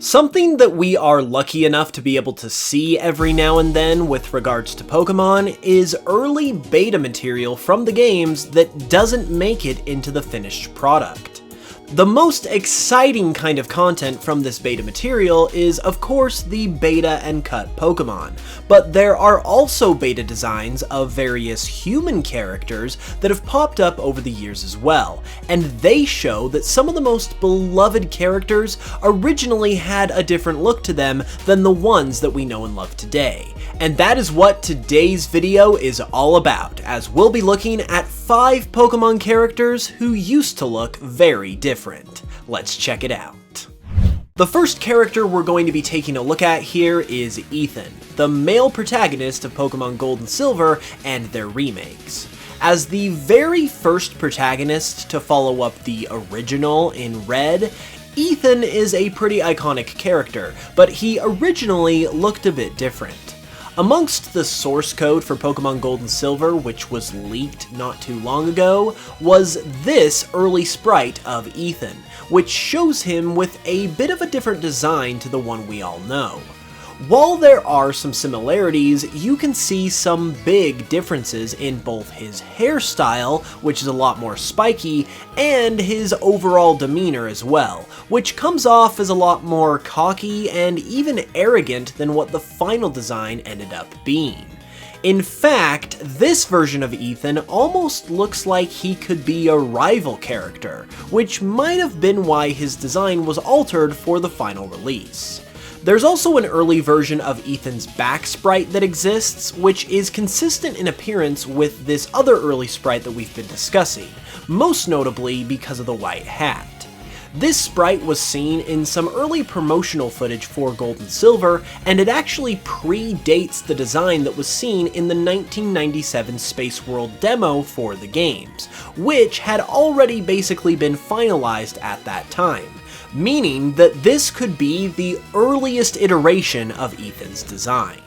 Something that we are lucky enough to be able to see every now and then with regards to Pokemon is early beta material from the games that doesn't make it into the finished product. The most exciting kind of content from this beta material is, of course, the beta and cut Pokemon, but there are also beta designs of various human characters that have popped up over the years as well, and they show that some of the most beloved characters originally had a different look to them than the ones that we know and love today. And that is what today's video is all about, as we'll be looking at 5 Pokemon characters who used to look very different. Let's check it out. The first character we're going to be taking a look at here is Ethan, the male protagonist of Pokemon Gold and Silver and their remakes. As the very first protagonist to follow up the original in Red, Ethan is a pretty iconic character, but he originally looked a bit different. Amongst the source code for Pokemon Gold and Silver, which was leaked not too long ago, was this early sprite of Ethan, which shows him with a bit of a different design to the one we all know. While there are some similarities, you can see some big differences in both his hairstyle, which is a lot more spiky, and his overall demeanor as well, which comes off as a lot more cocky and even arrogant than what the final design ended up being. In fact, this version of Ethan almost looks like he could be a rival character, which might have been why his design was altered for the final release. There's also an early version of Ethan's back sprite that exists, which is consistent in appearance with this other early sprite that we've been discussing, most notably because of the white hat. This sprite was seen in some early promotional footage for Gold and Silver, and it actually predates the design that was seen in the 1997 Space World demo for the games, which had already basically been finalized at that time, meaning that this could be the earliest iteration of Ethan's design.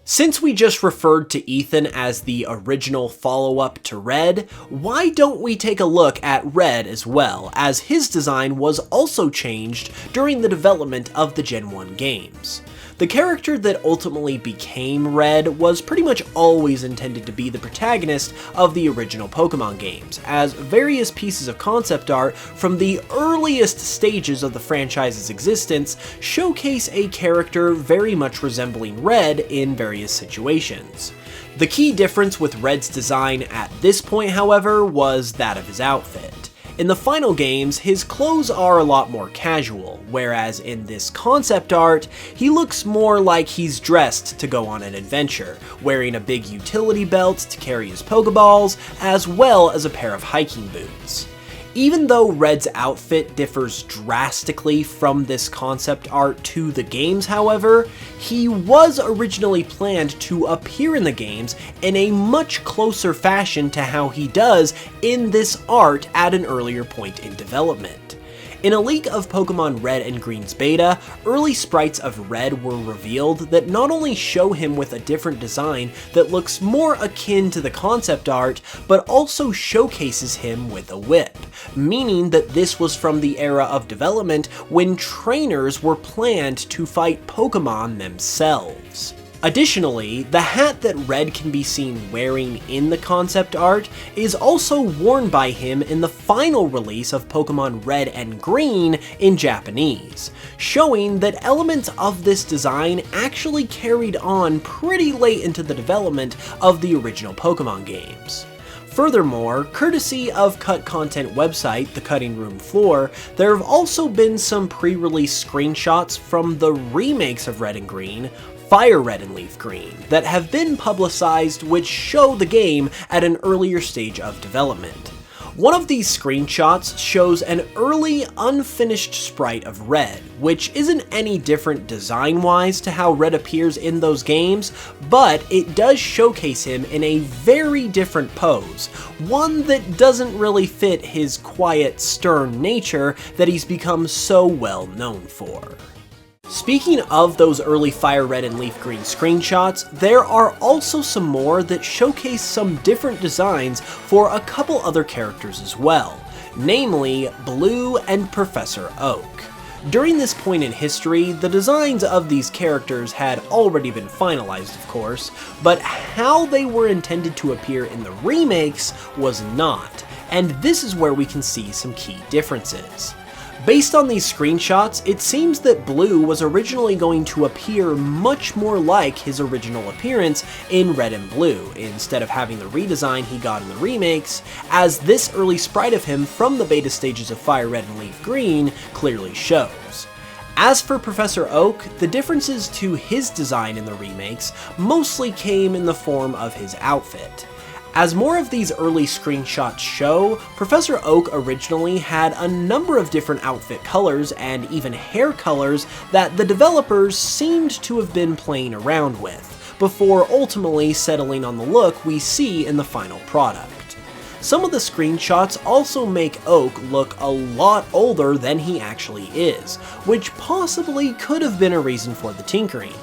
Since we just referred to Ethan as the original follow-up to Red, why don't we take a look at Red as well, as his design was also changed during the development of the Gen 1 games. The character that ultimately became Red was pretty much always intended to be the protagonist of the original Pokemon games, as various pieces of concept art from the earliest stages of the franchise's existence showcase a character very much resembling Red in various situations. The key difference with Red's design at this point, however, was that of his outfit. In the final games, his clothes are a lot more casual, whereas in this concept art, he looks more like he's dressed to go on an adventure, wearing a big utility belt to carry his Pokeballs, as well as a pair of hiking boots. Even though Red's outfit differs drastically from this concept art to the games, however, he was originally planned to appear in the games in a much closer fashion to how he does in this art at an earlier point in development. In a leak of Pokemon Red and Green's beta, early sprites of Red were revealed that not only show him with a different design that looks more akin to the concept art, but also showcases him with a whip, meaning that this was from the era of development when trainers were planned to fight Pokemon themselves. Additionally, the hat that Red can be seen wearing in the concept art is also worn by him in the final release of Pokemon Red and Green in Japanese, showing that elements of this design actually carried on pretty late into the development of the original Pokemon games. Furthermore, courtesy of cut content website The Cutting Room Floor, there have also been some pre-release screenshots from the remakes of Red and Green, Fire Red and Leaf Green, that have been publicized which show the game at an earlier stage of development. One of these screenshots shows an early unfinished sprite of Red, which isn't any different design-wise to how Red appears in those games, but it does showcase him in a very different pose, one that doesn't really fit his quiet, stern nature that he's become so well known for. Speaking of those early Fire Red and Leaf Green screenshots, there are also some more that showcase some different designs for a couple other characters as well, namely Blue and Professor Oak. During this point in history, the designs of these characters had already been finalized, of course, but how they were intended to appear in the remakes was not, and this is where we can see some key differences. Based on these screenshots, it seems that Blue was originally going to appear much more like his original appearance in Red and Blue, instead of having the redesign he got in the remakes, as this early sprite of him from the beta stages of Fire Red and Leaf Green clearly shows. As for Professor Oak, the differences to his design in the remakes mostly came in the form of his outfit. As more of these early screenshots show, Professor Oak originally had a number of different outfit colors and even hair colors that the developers seemed to have been playing around with, before ultimately settling on the look we see in the final product. Some of the screenshots also make Oak look a lot older than he actually is, which possibly could have been a reason for the tinkering.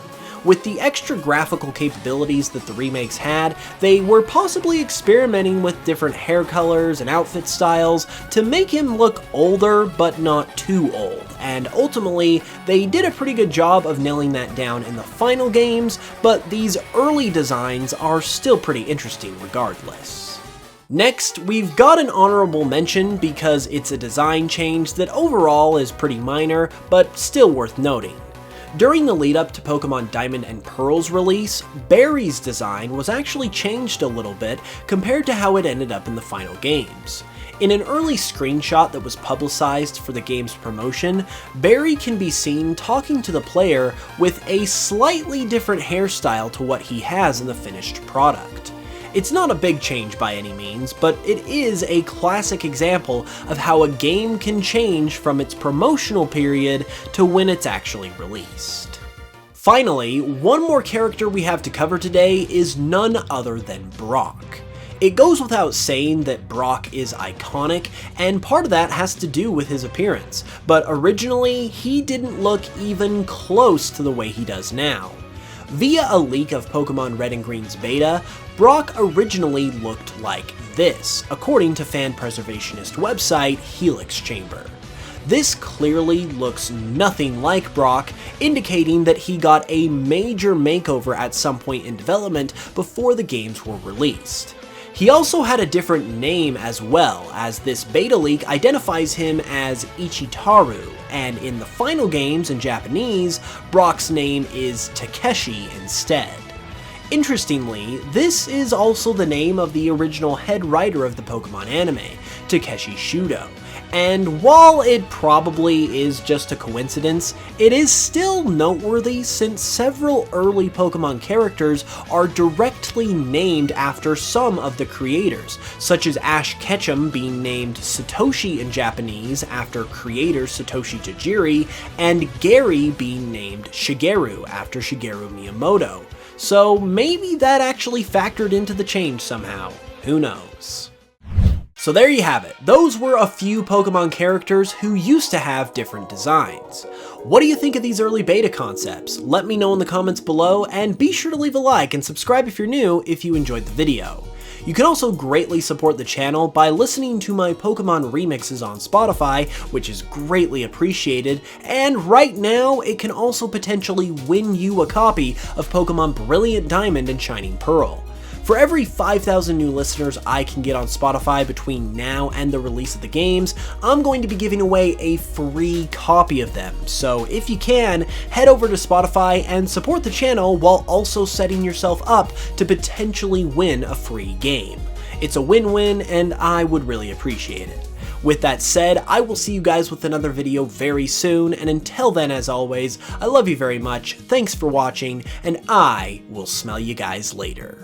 With the extra graphical capabilities that the remakes had, they were possibly experimenting with different hair colors and outfit styles to make him look older but not too old, and ultimately they did a pretty good job of nailing that down in the final games, but these early designs are still pretty interesting regardless. Next, we've got an honorable mention because it's a design change that overall is pretty minor, but still worth noting. During the lead up to Pokemon Diamond and Pearl's release, Barry's design was actually changed a little bit compared to how it ended up in the final games. In an early screenshot that was publicized for the game's promotion, Barry can be seen talking to the player with a slightly different hairstyle to what he has in the finished product. It's not a big change by any means, but it is a classic example of how a game can change from its promotional period to when it's actually released. Finally, one more character we have to cover today is none other than Brock. It goes without saying that Brock is iconic, and part of that has to do with his appearance, but originally he didn't look even close to the way he does now. Via a leak of Pokemon Red and Green's beta, Brock originally looked like this, according to fan preservationist website Helix Chamber. This clearly looks nothing like Brock, indicating that he got a major makeover at some point in development before the games were released. He also had a different name as well, as this beta leak identifies him as Ichitaru, and in the final games in Japanese, Brock's name is Takeshi instead. Interestingly, this is also the name of the original head writer of the Pokemon anime, Takeshi Shudo. And while it probably is just a coincidence, it is still noteworthy since several early Pokemon characters are directly named after some of the creators, such as Ash Ketchum being named Satoshi in Japanese after creator Satoshi Tajiri, and Gary being named Shigeru after Shigeru Miyamoto. So maybe that actually factored into the change somehow. Who knows? So there you have it. Those were a few Pokemon characters who used to have different designs. What do you think of these early beta concepts? Let me know in the comments below, and be sure to leave a like and subscribe if you're new if you enjoyed the video. You can also greatly support the channel by listening to my Pokemon remixes on Spotify, which is greatly appreciated, and right now it can also potentially win you a copy of Pokemon Brilliant Diamond and Shining Pearl. For every 5,000 new listeners I can get on Spotify between now and the release of the games, I'm going to be giving away a free copy of them. So if you can, head over to Spotify and support the channel while also setting yourself up to potentially win a free game. It's a win-win, and I would really appreciate it. With that said, I will see you guys with another video very soon, and until then, as always, I love you very much, thanks for watching, and I will smell you guys later.